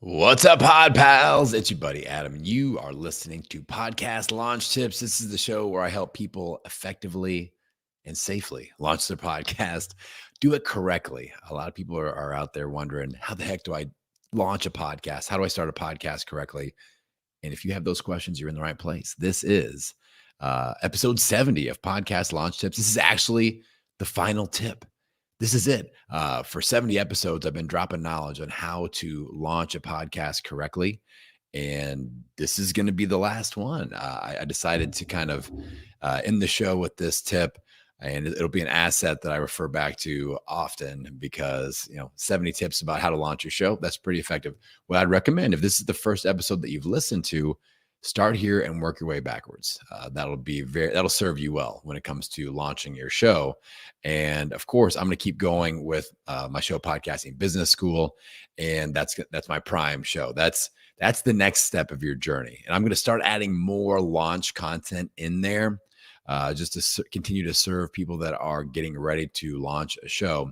What's up, Pod Pals? It's your buddy Adam. You are listening to Podcast Launch Tips. This is the show where I help people effectively and safely launch their podcast, do it correctly. A lot of people are out there wondering, how the heck do I launch a podcast? How do I start a podcast correctly? And if you have those questions, you're in the right place. This is episode 70 of Podcast Launch Tips. This is actually the final tip. This is it. For 70 episodes, I've been dropping knowledge on how to launch a podcast correctly. And this is going to be the last one. I decided to kind of end the show with this tip. And it'll be an asset that I refer back to often because, 70 tips about how to launch your show. That's pretty effective. What I'd recommend, if this is the first episode that you've listened to, start here and work your way backwards. That'll serve you well when it comes to launching your show. And of course, I'm going to keep going with my show, Podcasting Business School, and that's my prime show. That's the next step of your journey. And I'm going to start adding more launch content in there, just to continue to serve people that are getting ready to launch a show.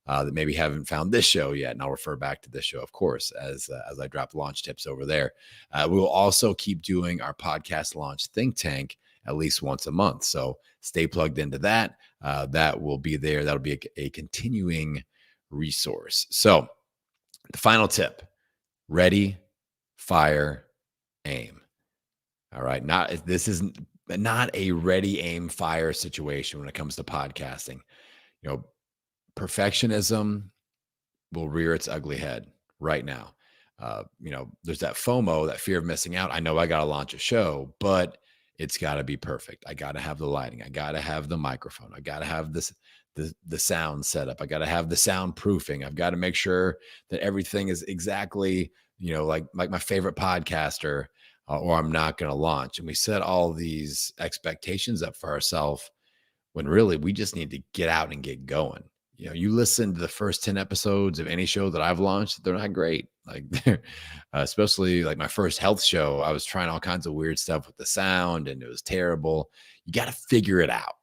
That maybe haven't found this show yet. And I'll refer back to this show, of course, as I drop launch tips over there. We will also keep doing our podcast launch think tank at least once a month. So stay plugged into that. That will be there. That'll be a continuing resource. So the final tip: ready, fire, aim. All right. This is not a ready, aim, fire situation when it comes to podcasting. Perfectionism will rear its ugly head right now. There's that FOMO, that fear of missing out. I know I got to launch a show, but it's got to be perfect. I got to have the lighting. I got to have the microphone. I got to have the sound set up. I got to have the soundproofing. I've got to make sure that everything is exactly, like my favorite podcaster, or I'm not going to launch. And we set all these expectations up for ourselves when really we just need to get out and get going. You listen to the first 10 episodes of any show that I've launched, they're not great. Like especially like my first health show, I was trying all kinds of weird stuff with the sound and it was terrible. You got to figure it out.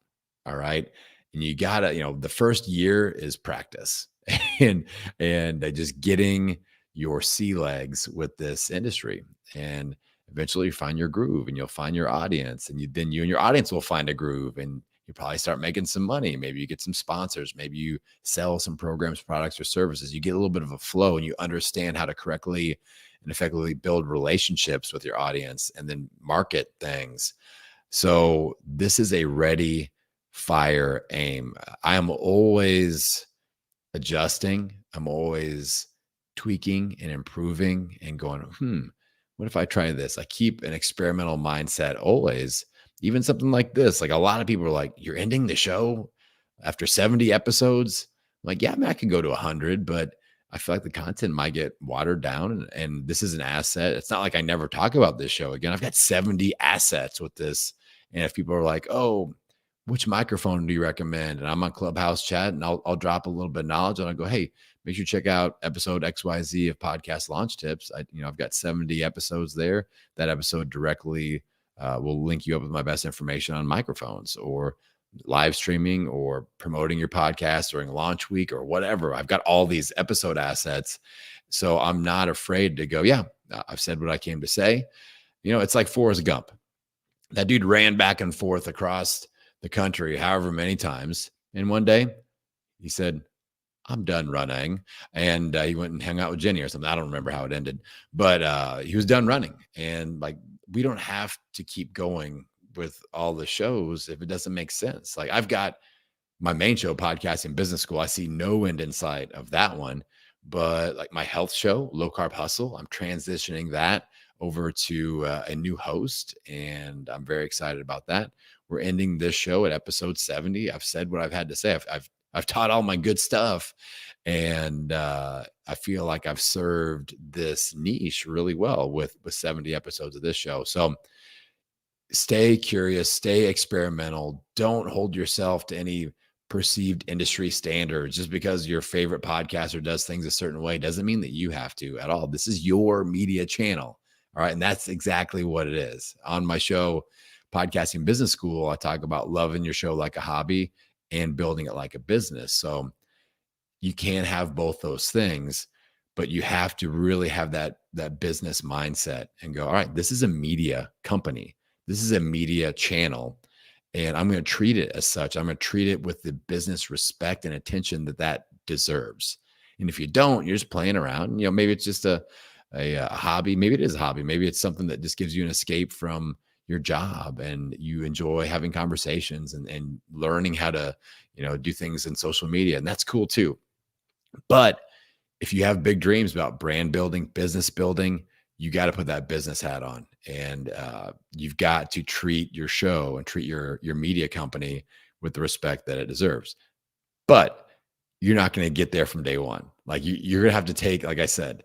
All right. And you got to, the first year is practice and just getting your sea legs with this industry. And eventually you find your groove and you'll find your audience, and then you and your audience will find a groove, and you probably start making some money. Maybe you get some sponsors. Maybe you sell some programs, products, or services. You get a little bit of a flow and you understand how to correctly and effectively build relationships with your audience and then market things. So this is a ready, fire, aim. I am always adjusting. I'm always tweaking and improving and going, what if I try this? I keep an experimental mindset always. Even something like this, like a lot of people are like, you're ending the show after 70 episodes. I'm like, yeah, I can go to 100, but I feel like the content might get watered down. And this is an asset. It's not like I never talk about this show again. I've got 70 assets with this. And if people are like, oh, which microphone do you recommend? And I'm on Clubhouse chat and I'll drop a little bit of knowledge and I'll go, hey, make sure you check out episode XYZ of Podcast Launch Tips. I've got 70 episodes there. That episode directly will link you up with my best information on microphones or live streaming or promoting your podcast during launch week or whatever. I've got all these episode assets. So I'm not afraid to go, yeah, I've said what I came to say. It's like Forrest Gump. That dude ran back and forth across the country however many times. And one day he said, I'm done running. And he went and hung out with Jenny or something. I don't remember how it ended, but he was done running. And like, we don't have to keep going with all the shows if it doesn't make sense. Like I've got my main show, Podcasting Business School. I see no end in sight of that one, but like my health show, Low Carb Hustle, I'm transitioning that over to a new host, and I'm very excited about that. We're ending this show at episode 70. I've said what I've had to say. I've taught all my good stuff, and I feel like I've served this niche really well with 70 episodes of this show. So stay curious, stay experimental. Don't hold yourself to any perceived industry standards. Just because your favorite podcaster does things a certain way doesn't mean that you have to at all. This is your media channel. All right. And that's exactly what it is. On my show, Podcasting Business School, I talk about loving your show like a hobby and building it like a business. So you can't have both those things. but you have to really have that business mindset and go, all right, this is a media company. This is a media channel. And I'm going to treat it as such. I'm going to treat it with the business respect and attention that deserves. And if you don't, you're just playing around. Maybe it's just a hobby. Maybe it is a hobby. Maybe it's something that just gives you an escape from your job and you enjoy having conversations and learning how to, do things in social media. And that's cool too. But if you have big dreams about brand building, business building, you got to put that business hat on, and you've got to treat your show and treat your media company with the respect that it deserves. But you're not going to get there from day one. Like you're going to have to take, like I said,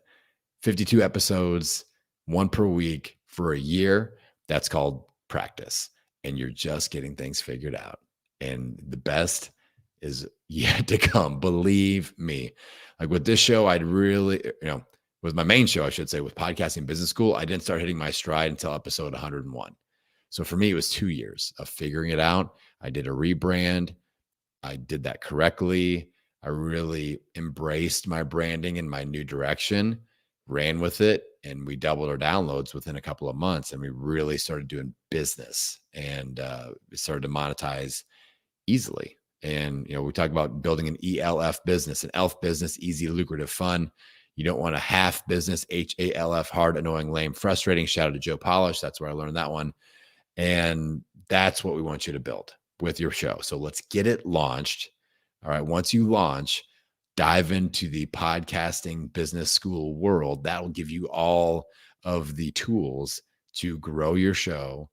52 episodes, one per week for a year. That's called practice, and you're just getting things figured out. And the best is yet to come. Believe me. Like with this show, I'd really, with my main show, I should say, with Podcasting Business School, I didn't start hitting my stride until episode 101. So for me, it was 2 years of figuring it out. I did a rebrand. I did that correctly. I really embraced my branding and my new direction, ran with it, and we doubled our downloads within a couple of months. And we really started doing business and started to monetize easily. And, we talk about building an ELF business, an ELF business, easy, lucrative, fun. You don't want a half business, HALF, hard, annoying, lame, frustrating. Shout out to Joe Polish. That's where I learned that one. And that's what we want you to build with your show. So let's get it launched. All right. Once you launch, dive into the podcasting business school world. That will give you all of the tools to grow your show,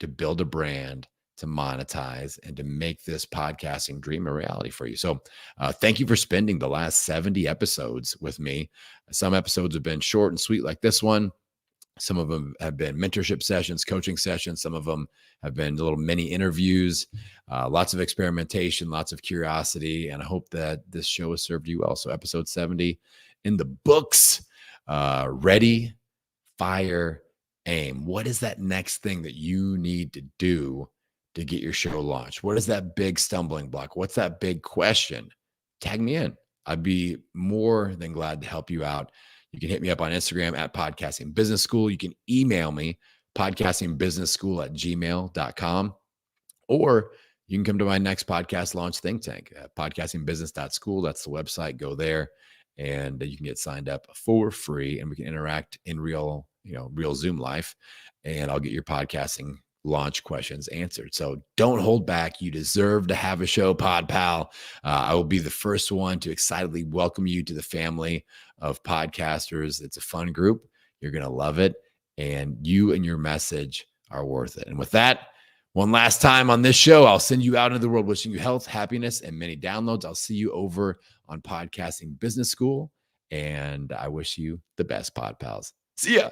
to build a brand, to monetize, and to make this podcasting dream a reality for you. So thank you for spending the last 70 episodes with me. Some episodes have been short and sweet like this one. Some of them have been mentorship sessions, coaching sessions. Some of them have been little mini interviews, lots of experimentation, lots of curiosity. And I hope that this show has served you well. So episode 70 in the books. Ready, fire, aim. What is that next thing that you need to do to get your show launched? What is that big stumbling block? What's that big question? Tag me in. I'd be more than glad to help you out. You can hit me up on Instagram at Podcasting Business School. You can email me, podcastingbusinessschool@gmail.com, or you can come to my next podcast launch think tank at podcastingbusiness.school. That's the website. Go there and you can get signed up for free, and we can interact in real Zoom life, and I'll get your podcasting launch questions answered. So don't hold back. You deserve to have a show, Pod Pal. I will be the first one to excitedly welcome you to the family of podcasters. It's a fun group. You're going to love it. And you and your message are worth it. And with that, one last time on this show, I'll send you out into the world wishing you health, happiness, and many downloads. I'll see you over on Podcasting Business School. And I wish you the best, Pod Pals. See ya.